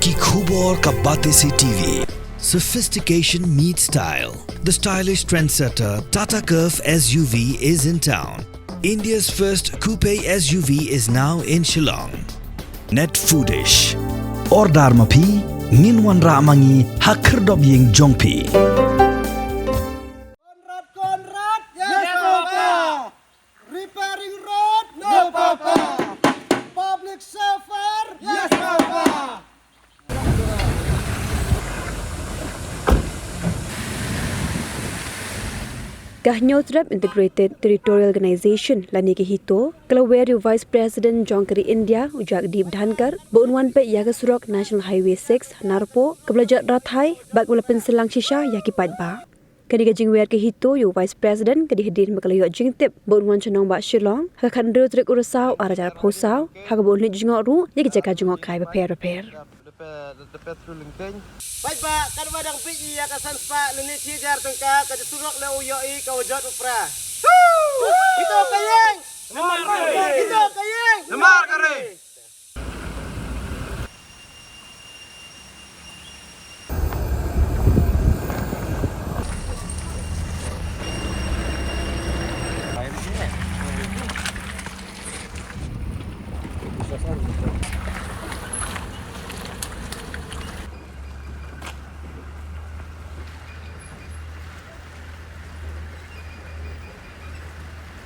की खूब और का बातें से TV Sophistication meets style. The stylish trendsetter Tata Curve SUV is in town. India's first coupe SUV is now in Shillong. Net Foodish. Ordar mapi minwan ramangi hakrdob ying jongpi. Konrad, yes Papa. Repairing road, no Papa. Public server, yes Papa. Gahnyotrap Integrated Territorial Organization lani ke hito Kalaweri Vice President Jongkari India ujak Deep Dhankar Bonwan pe Yagasrok National Highway 6 Narpo keblajak rathai bak walapen selang shisha yaki padba kadi gajing wer ke hito yu Vice President kadi hadir makalayo jingtip Bonwan Chanong ba Shillong ha khandro trek urasau arajar phosau ha ka bonli jingok ru yaki jaga jingok kai repair Baik Pak, kan badang PI ya kasan Pak Indonesia jar tengka ka surok le uyoi ka wajat upra. Itu kayeng. Lemar kare. Itu kayeng. Lemar kare.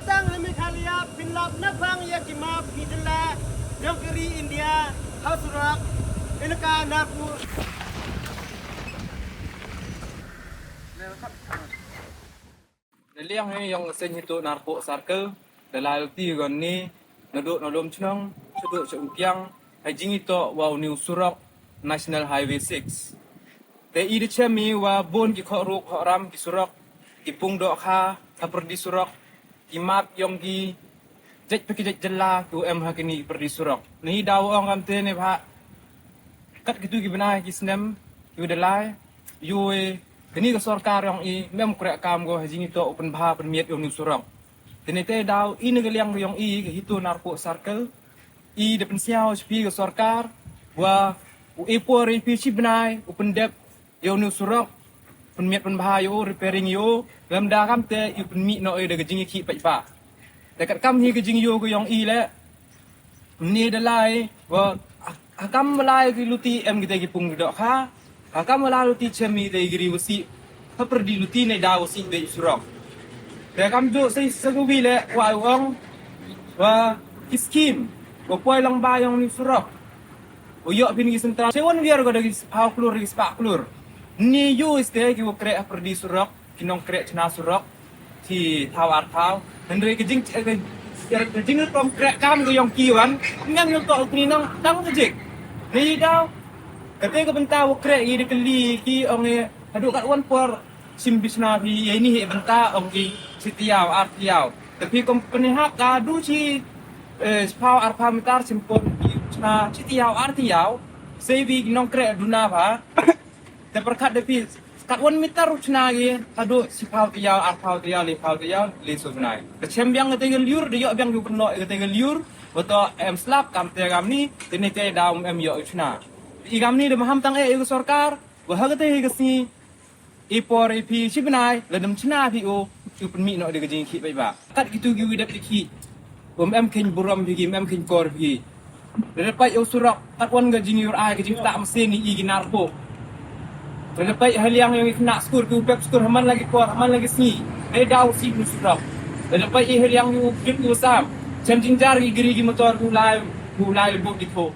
Sang Hemikalia Pinlap Nabang Yakima Pidela Jongkari India Hausurak Ilka Napu Naliang ni yang sen itu narko circle dalal ti gon ni naduk nalom chnong seduk chumpiang hajing itu wa new surak National Highway 6 te i de chemi wa bon ki kho ram ki surak ki pung do kha perdi surak ki map yong ki jej peki jej jela tu em hakini perdi surak ni daw ong kam te ne pha kat gitu ki bana ki snem yu dalai yu kini ke sarkar yang i mem krek kam go hajing itu open bha pen miet yong ni surak tene te daw i ne geliang yong i ke hitu narko circle i de pen siao spi ke sarkar wa u por pi chi benai open dep yong ni surak pen miet pen bha yo repairing yo lam da kam te yu pen mi no e de gejing ki pai pa dekat kam hi gejing yo go yong i le ni de lai wa akam lai ki luti em gite ki pung do kha akam lai luti chemi de giri wasi ha perdi luti ne da wasi de surok de kam do sai saguwi le wa wong wa kiskim ko poi lang ba yong ni surok o yo pin ki sentral sewon biar go de ha klur ki spa klur ni yo este ki wo krek perdi surok kinong krek chna surok ti thawar thaw hendre ke jing ke jing tom krek kam go yong kiwan ngang yo to ni nang dang jik ni daw kate ko benta wo krek i de kli ki ong e adu kat wan por sim bisna bi ye ni he benta ong ki sitiaw artiaw tapi kompani ha ka du chi spau arpa mitar simpon ki chna sitiaw artiaw sevi nong krek duna ba te perkat de pi kat wan mitar chna gi adu sipau tiaw arpau tiaw le pau tiaw le so nai ke chembyang te liur de yo byang yu pno te liur beto em slap kam te gam ni tene te daw em yo chna i gam ni de maham tang e ko sarkar wa ha te ke si i por i pi chibnai le dam chna pi o yu pen mi no de jing ki bai ba kat gitu gi wi de ki em kin buram pi gi em kin kor pi de pa yo surak kat wan ga jing yur ai ke jing ta mesin ni i ginar po Lepas haliang yang kena skur ke upep skur haman lagi kuat haman lagi sini. Daw si nusrap. Lepas haliang yang git usam. Jam jinjar giri motor ku lai buk dikho.